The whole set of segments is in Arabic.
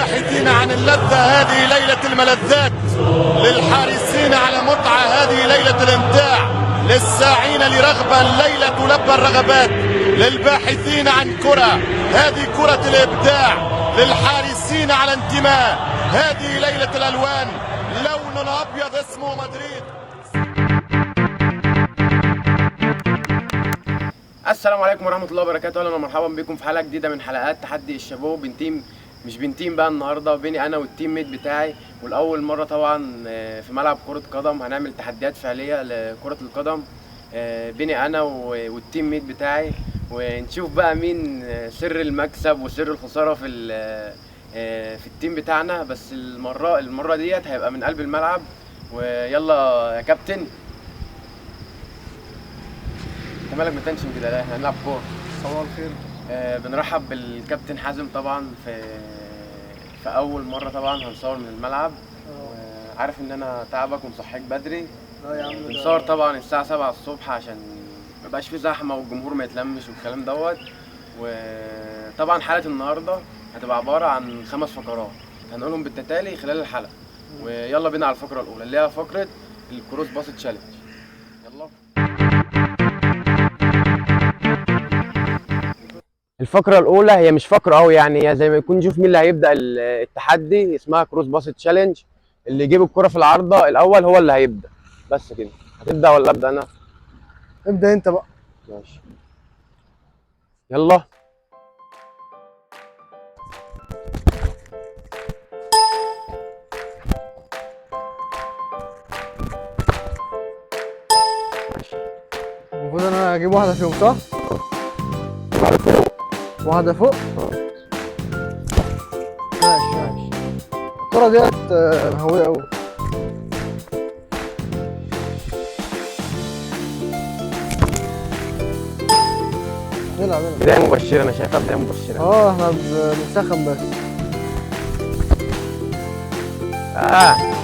للباحثين عن اللذة هذه ليلة الملذات، للحارسين على متعة هذه ليلة الامتاع، للساعين لرغبة الليلة تلبى الرغبات، للباحثين عن كرة هذه كرة الإبداع، للحارسين على انتماء هذه ليلة الألوان، لون أبيض اسمه مدريد. السلام عليكم ورحمة الله وبركاته، اهلا ومرحبا بكم في حلقة جديدة من حلقات تحدي الشباب. مش بنتيم بقى النهارده بيني انا والتيم ميت بتاعي، والاول مرة طبعا في ملعب كرة قدم هنعمل تحديات فعلية لكرة القدم بيني انا والتيم ميت بتاعي، ونشوف بقى مين سر المكسب وسر الخسارة في التيم بتاعنا. بس المرة ديت هيبقى من قلب الملعب. ويلا يا كابتن، انت مالك متنشن كده؟ لا احنا هنلعب كوره. صباح الخير. بنرحب بالكابتن حازم طبعا في اول مره طبعا هنصور من الملعب. عارف ان انا تعبك ومصحيك بدري. لا يا عم، بنصور طبعا الساعه 7 الصبح عشان ما يبقاش في زحمه والجمهور ما يتلمش والكلام دوت. وطبعا حلقه النهارده هتبقى عباره عن 5 فقرات هنقولهم بالتتالي خلال الحلقه. ويلا بينا على الفقره الاولى اللي هي فقره الكروس باص تشالنج. يلا. الفقرة الأولى هي مش فقرة أوي، يعني هي زي ما يكون نشوف مين اللي هيبدأ التحدي. اسمها كروس باص تشالنج. اللي يجيب الكرة في العارضة الأول هو اللي هيبدأ. بس كده. هتبدأ ولا أبدأ أنا؟ ابدأ أنت بقى. ماشي. يلا. المفروض أنا أجيب واحدة فيهم صح؟ واحدة فوق؟ ماشي. الكرة ديت هوية أوي. نلعب. بداية مبشرة، أنا شايفها بداية مبشرة. احنا بنسخن بس. ها.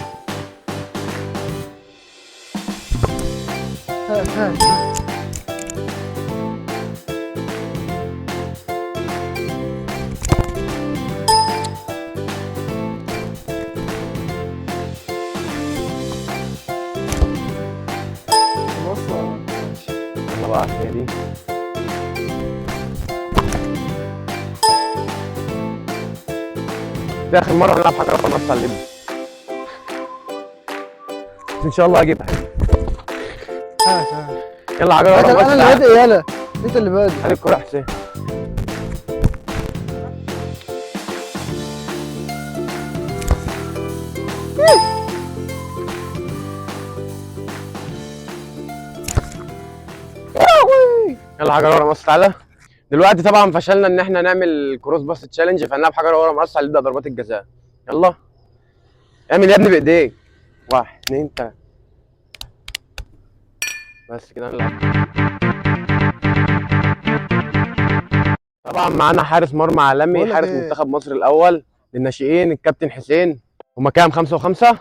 يلا بقى هي دي. دي آخر مرة هنلعب حاجة رقم نص على الليل. بس إن شاء الله هجيبها. ها. يلا عجلة رقم انا اللي بادئ. يلا انت اللي بادئ. هات الكرة يا حسين. يلا حجر ورا مقص. تعالى دلوقتي طبعا فشلنا ان احنا نعمل كروس باص تشالنج، فهنلعب حجر ورا مقص على نبدا ضربات الجزاء. يلا اعمل يا ابني بايديك. 1 2 3 بس كده نلعب. طبعا معانا حارس مرمى عالمي، حارس منتخب مصر الاول للناشئين الكابتن حسين. هما كام؟ 5 و5؟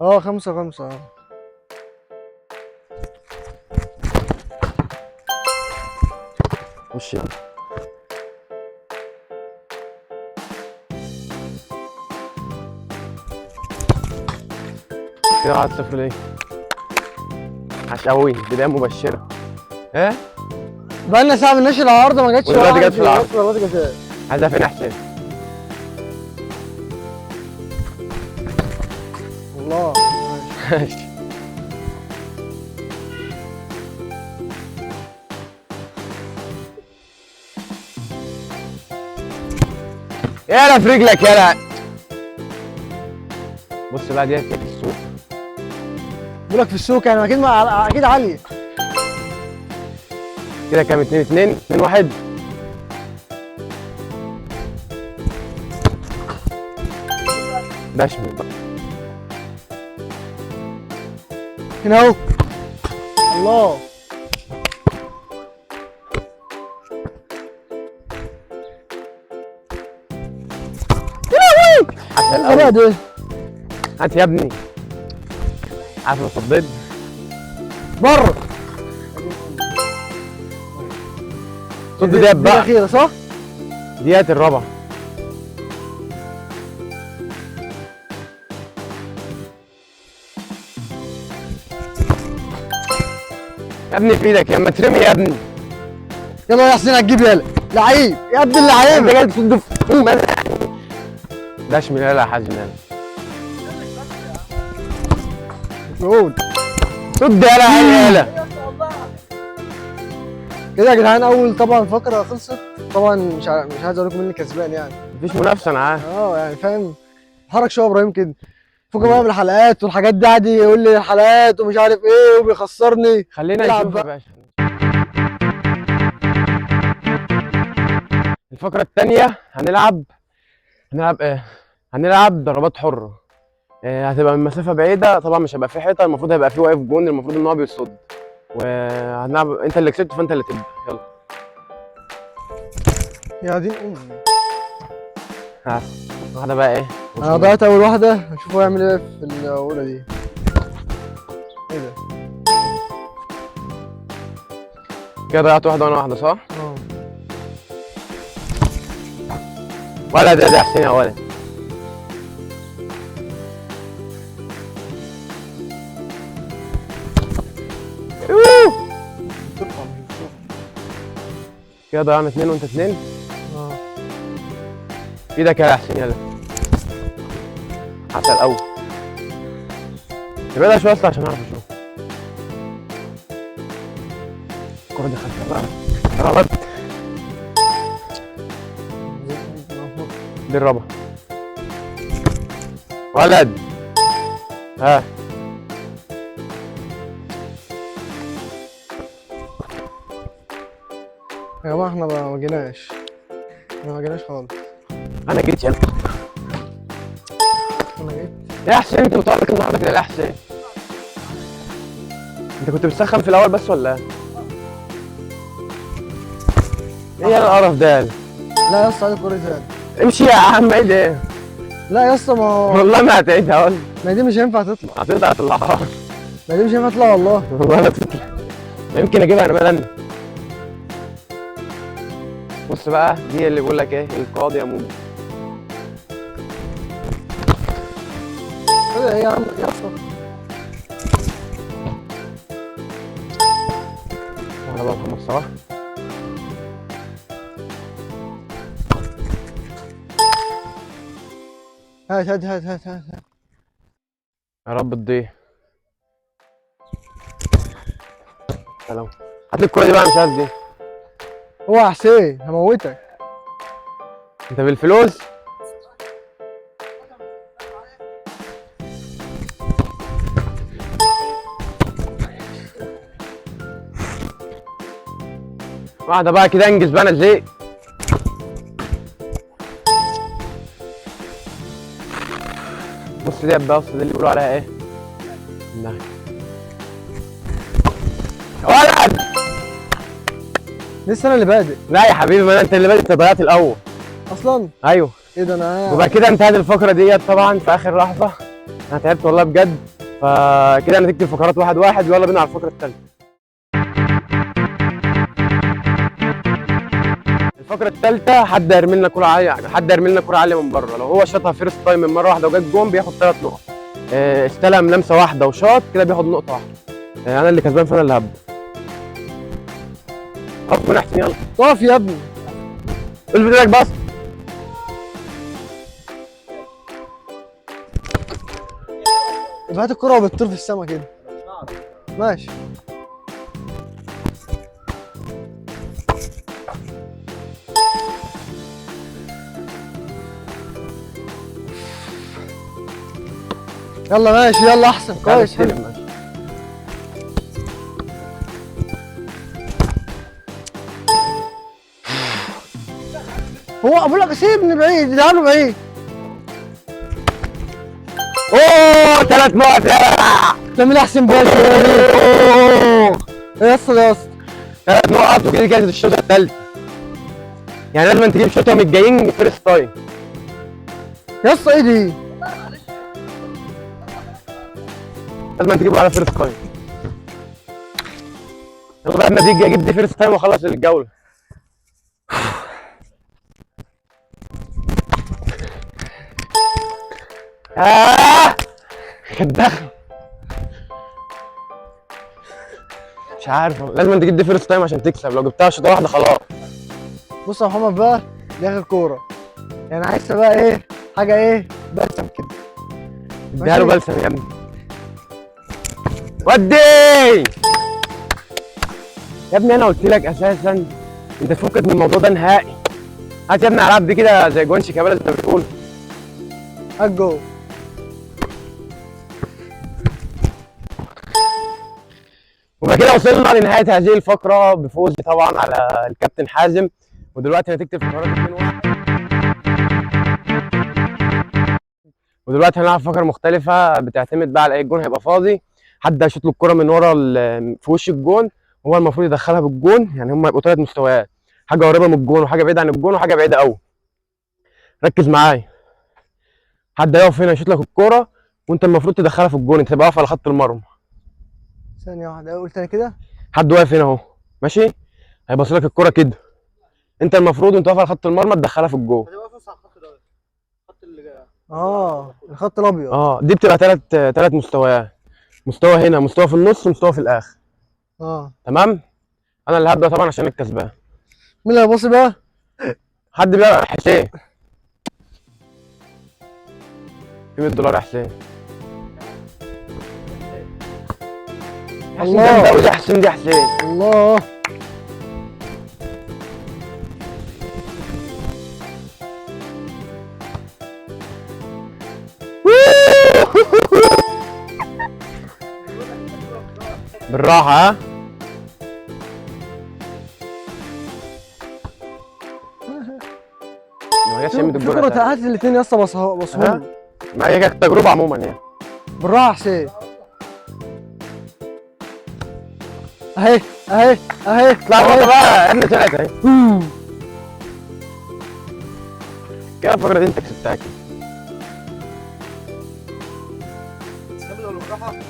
5-5. خش يلا. كده 1-0 ليه؟ عاش قوي، بداية مبشرة. ها؟ بقالنا ساعة بننشر العارضة ما جاتش. ودلوقتي جت في العارضة. ضربات جزاء. عايزها فين يا حسين؟ والله ماشي. يلا في رجلك يلا. بص بقى ديت في السوق. بقولك في السوق يعني اكيد عالية. كده كام؟ 2-1. ده اشمل بقى. هنا اهو. الله. هات يا ابني. عارف لو صديت بره. صد ديت بقى. الأخيرة صح؟ ديت الرابعة. يا ابني في ايدك يا اما ترمي يا ابني. يلا يا حسين هتجيب يالا لعيب يا ابن اللعيب. انت جاي تصد في داش من يلا يا حازم يلا. قول صد يلا يلا. كده يا جدعان. اول طبعا فقره خلصت. طبعا مش عايز اقول لكم مين اللي كسبان يعني. مفيش منافسه انا عارف. يعني فاهم. حرك شويه ابراهيم كده. فوق بقى من الحلقات والحاجات دي. قاعد يقول لي الحلقات ومش عارف ايه وبيخسرني. خلينا العب نشوف يا بقى. باشا. الفقره الثانيه هنلعب ايه؟ هنلعب ضربات حره. هتبقى من مسافه بعيده طبعا، مش هيبقى في حيطه، المفروض هيبقى في واقف جون، المفروض ان هو بيصد. وهنلعب انت اللي كسبت فانت اللي تبدا. يلا يا دين امي. ها واحده بقى ايه؟ انا ضيعت اول واحده. هنشوف هو هيعمل ايه في الاولى دي. ايه ده؟ كده ضيعت واحده وانا واحده صح؟ اه ولد يا حسين يا ولد. كده ضيعنا 2 وانت 2. اه ايدك يا حسين يلا. عسل قوي. ابعدها شويه اصلا عشان اعرف اشوف. الكوره دي خدتها بقى. غلط. دي الرابعه. ولد. ها يا جماعه احنا ما جيناش. احنا ما جيناش خالص. انا جيت يلا. انا جيت. يا حسين انت متعلق النهارده كده يا حسين. انت كنت بتسخن في الاول بس ولا ايه؟ ايه القرف ده؟ لا يا اسطى عايز الكوره تاني. امشي يا عم. ايه ده؟ لا يا اسطى ما هو والله ما هتعيدها والله. ما دي مش هينفع تطلع. هتقطع تطلعها. ما دي مش هينفع تطلع والله. والله لا تطلع. يمكن اجيبها انا مالي. بص بقى دي اللي بيقول لك ايه؟ القاضي يا موجي. كده ايه يا عم يا اسطى؟ وانا بقى محمد صلاح. هات. يا رب تضيع. سلام. هات لي الكوره دي بقى مش عارف دي. هو يا حسين هموتك. انت بالفلوس؟ واحدة بقى كده انجز بقى انا زهقت. بص دي بقى، بص دي اللي بيقولوا عليها ايه؟ النهي. ولد! لسه انا اللي بادئ لا يا حبيبي، ما انت اللي بادئ، انت ضيعت الاول. اصلا. ايوه. ايه ده انا وبقى كده انتهت الفقرة ديت طبعا في اخر لحظة. انا تعبت والله بجد. فكده نتيجة الفقرات 1-1. يلا بينا على الفقرة الثالثة. الفقرة الثالثة حد يرمي لنا كرة عالية من بره. لو هو شاطها فيرست تايم من مرة واحدة وجت جون بياخد 3 نقط. استلم لمسة واحدة وشاط كده بياخد نقطة واحدة. انا اللي كسبان فانا اللي هبدأ. اقف من احسن يلا. اقف يا ابني. البس ايدك بس. يبقى هات الكرة وبتطير في السما كده. ماشي. يلا ماشي يلا احسن كويس حلو. هو بقول لك سيبني بعيد ادعله بعيد. اوه 3 نقط ده مين احسن باشا ايه يا اسطى ده يا اسطى. 3 نقط وكده جاهز الشوط الثالث. يعني لازم تجيب شوطهم الجايين فيرست تايم. يا اسطى ايه دي؟ لازم تجيبه على فيرست تايم. يلا بقى النتيجة اجيب دي فيرست تايم واخلص الجولة. خد دخل. مش عارف، لازم تجيب دي فيرست تايم عشان تكسب، لو جبتها شوطه واحده خلاص. بص يا محمد بقى، دي اخر كوره، يعني عايز بقى ايه حاجه ايه بلسم كده. اديها له بلسم يا ابني. ودي يا ابني، انا قلت لك اساسا انت تفكك من الموضوع ده نهائي. هات يا ابني العاب دي كده زي جوان شيكابالا زي ما بتقول. هات جول. وبقى كده وصلنا لنهايه هذه الفقره بفوزي طبعا على الكابتن حازم. ودلوقتي نتيجه الفقرات 2-1. ودلوقتي هنلعب فقره مختلفه بتعتمد بقى على ايه، الجون هيبقى فاضي، حد هيشوط له الكره من ورا في وش الجون، وهو المفروض يدخلها بالجون. يعني هم يبقوا 3 مستويات، حاجه قريبه من الجون وحاجه بعيده عن الجون وحاجه بعيده قوي. ركز معايا، حد هيقف هنا يشوط لك الكوره وانت المفروض تدخلها في الجون، انت تبقى واقف على خط المرمى. ثانيه واحده، قول تاني كده. حد واقف هنا اهو، ماشي، هيبص لك الكوره كده، انت المفروض وانت واقف على خط المرمى تدخلها في الجون. الخط الابيض. دي بتبقى 3 مستويات، مستوى هنا، مستوى في النص، ومستوى في الاخر. تمام. انا اللي هبدا طبعا عشان الكسبان. مين اللي هيبص بقى؟ حد بقى حسين، في $100 يا حسين. الله دي حسين، دي حسين. الله. بالراحة ها. ما جاش يمد الجرة. الكرة هات الاثنين يا اسطى بصهم. ما هي كانت تجربة عموما يعني. بالراحة يا حسين. اهي اهي اهي. اطلع بره بقى، احنا طلعت اهي. كده الفقرة دي انت كسبتها كده.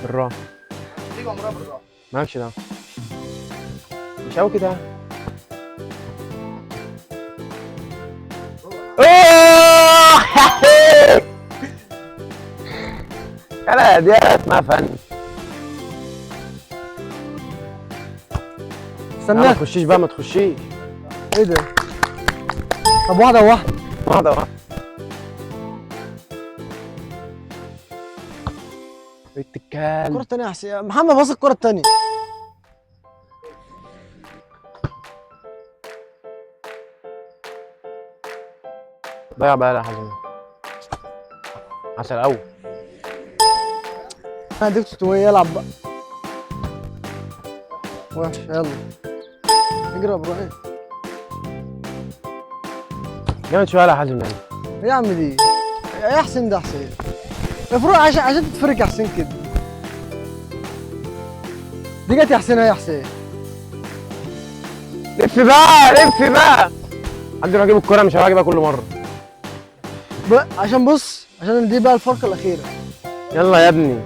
بالراحة. تيجي عمرها بالراحة. مالكش دعوة. مش قوي كده. لا دي اسمها فن. استنى. ما تخشيش بقى، ما تخشيش. ايه ده؟ طب واحدة واحدة. واحدة واحدة. الكرة التانية يا حسين. محمد باص الكرة التانية. ضيع بقى يا حازم. عسل قوي. انا اديك 600 يلعب بقى. وحش يلا. اجري يا ابراهيم. جامد شوية يا حازم يعني. ايه يا عم دي؟ يا حسين ده حسين. المفروض عشان تتفرج يا حسين كده. دي جت يا حسين اهي يا حسين. لف بقى، لف بقى. عندي اروح اجيب الكورة، مش هروح اجيبها كل مرة. عشان بص، عشان دي بقى الفرقة الأخيرة. يلا يا ابني.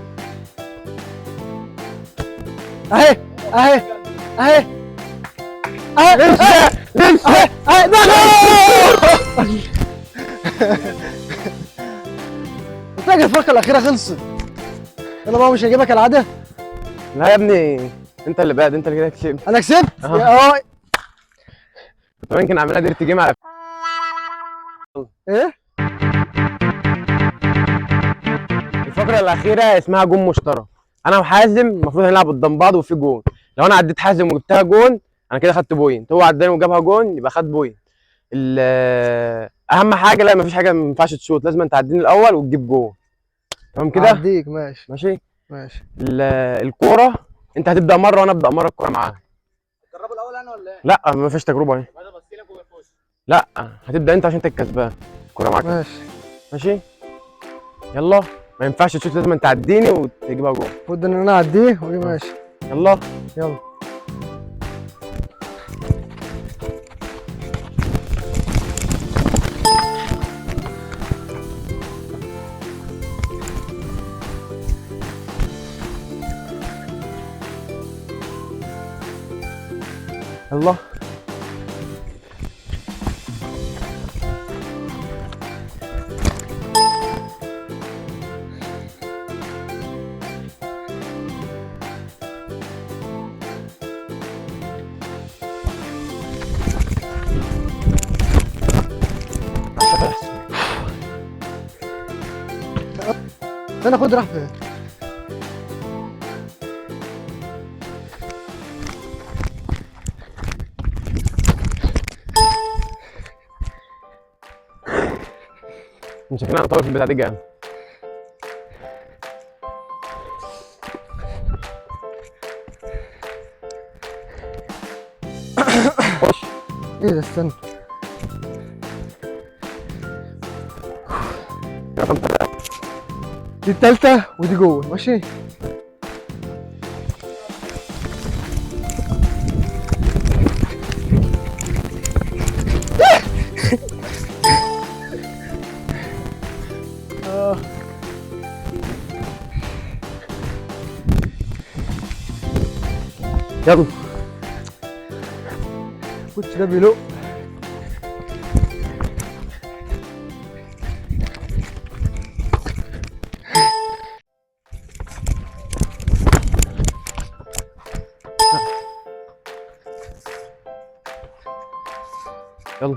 اهي اهي اهي اهي. لسه لسه اهي ده قلت لك الفرقة الأخيرة خلصت. يلا بقى، مش هجيبها كالعادة. لا يا ابني، انت اللي بعد، انت اللي كده كسبت. أنا كسبت؟ كنت ممكن اعملها ديرت جيم على إيه؟ الفقرة الأخيرة اسمها جون مشترك. أنا وحازم المفروض هنلعب قدام بعض وفي جون. لو أنا عديت حازم وجبتها جون أنا كده خدت بوينت، هو عداني وجابها جون يبقى خد بوينت. أهم حاجة، لا مفيش حاجة ما ينفعش تشوط، لازم أنت تعديني الأول وتجيب جون. تمام كده؟ هديك ماشي. ماشي؟ ماشي. الكورة أنت هتبدأ مرة وأنا أبدأ مرة الكورة معاك. الجربوا الأول أنا ولا إيه؟ لا مفيش تجربة أهي. لا هتبدأ أنت عشان أنت الكسبان. الكورة معاك. ماشي. ماشي؟ يلا. ما ينفعش تشوط، لازم تعديني وتجيبها جول. المفروض ان انا اعديه واجي ماشي. يلا يلا. يلا. استنى خد راح فين. شكلنا هنطول في البتاع دي جامد. ايه ده استنى. دي التالتة ودي جوه ماشي. يلا الكوتش ده بيلق. يلا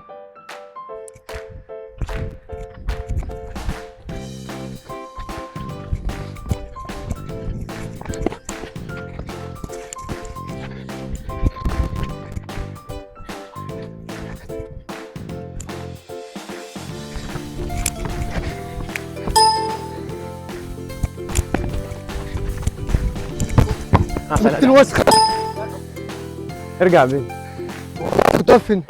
شفت الوسخة. ارجع بيه. كنت واقف فين؟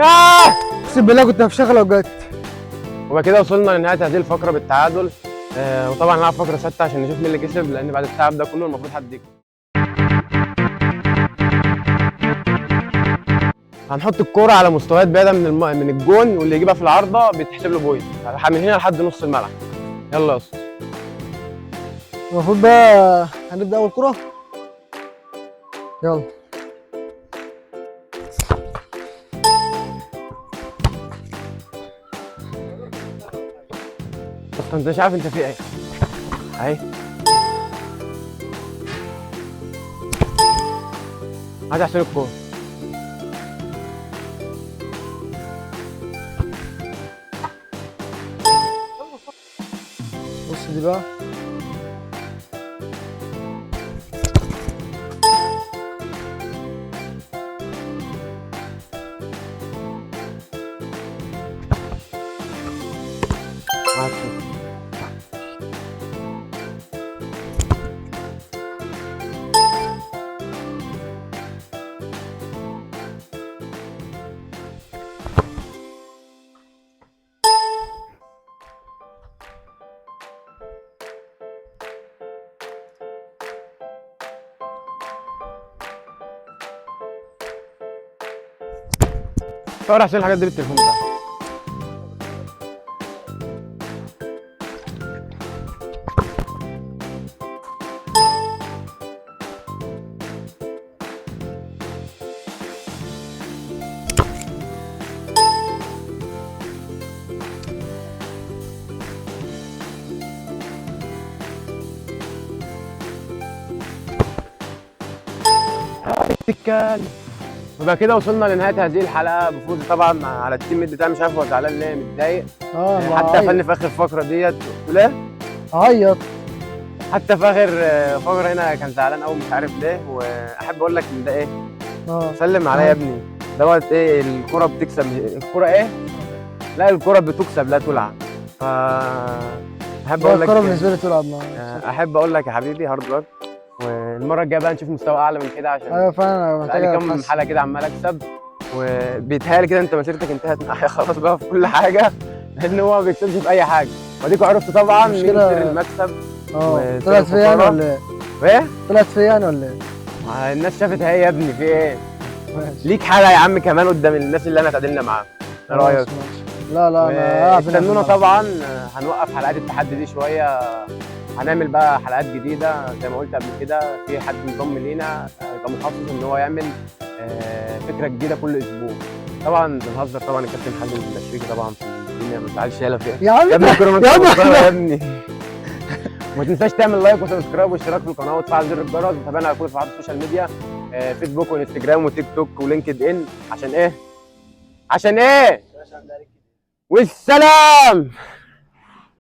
اقسم بالله كنت هفشخ لو جت. وبقى كده وصلنا لنهايه هذه الفقره بالتعادل. وطبعا هنلعب فقره سته عشان نشوف مين اللي كسب، لان بعد التعب ده كله المفروض حد يكسب. هنحط الكوره على مستويات بعيده من الجون، واللي يجيبها في العارضه بيتحسب له بوينت من هنا لحد نص الملعب. يلا يا اسطى. المفروض بقى هنبدأ أول كرة. يلا. بس انت مش عارف انت في ايه. اهي عايز احسن الكوره. بص دي بقى. صور عشان الحاجات دي بالتليفون بتاعك. تتكلم. وبقى كده وصلنا لنهايه هذه الحلقه بفوز طبعا على التيم ميد بتاعي. مش عارف هو زعلان ليه، متضايق. حتى فن في اخر فقره ديت ليه؟ عيط. حتى في اخر فقره هنا كان زعلان قوي مش عارف ليه. واحب اقول لك ان ده ايه؟ سلم عليا يا ابني. دوت ايه؟ الكره بتكسب. الكره ايه؟ لا الكره بتكسب لا تلعب. ف احب اقول لك الكره بالنسبه لي تلعب. احب اقول لك يا حبيبي هارد ورك، والمره الجايه بقى نشوف مستوى اعلى من كده. عشان ايوه فعلا محتاج كام حلقه كده عمال اكسب، وبيتهيألي كده انت مسيرتك انتهت معايا خلاص بقى في كل حاجه، لان هو ما بيكسبش في اي حاجه. واديكوا عرفتوا طبعا مين سر المكسب. طلعت فيا يعني ولا ايه؟ طلعت فيا يعني ولا ايه؟ الناس شافت اهي يا ابني. في ايه؟ ماشي. ليك حلقه يا عم كمان قدام الناس اللي انا اتعادلنا معاهم. ايه رايك؟ لا انا استنونا طبعا. هنوقف حلقات التحدي دي شويه، هنعمل بقى حلقات جديده زي ما قلت قبل كده. في حد انضم لينا يبقى متخصص ان هو يعمل فكره جديده كل اسبوع. طبعا بنهزر طبعا. الكابتن حازم الشريكي طبعا في الدنيا ما تزعلش يالا فيها يا عم يا ابني. يا ابني وما تنساش تعمل لايك وسبسكرايب واشتراك في القناه وتفعل زر الجرس وتابعنا على كل صفحات السوشيال ميديا. فيسبوك وانستجرام وتيك توك ولينكد ان. عشان ايه؟ عشان ايه؟ والسلام.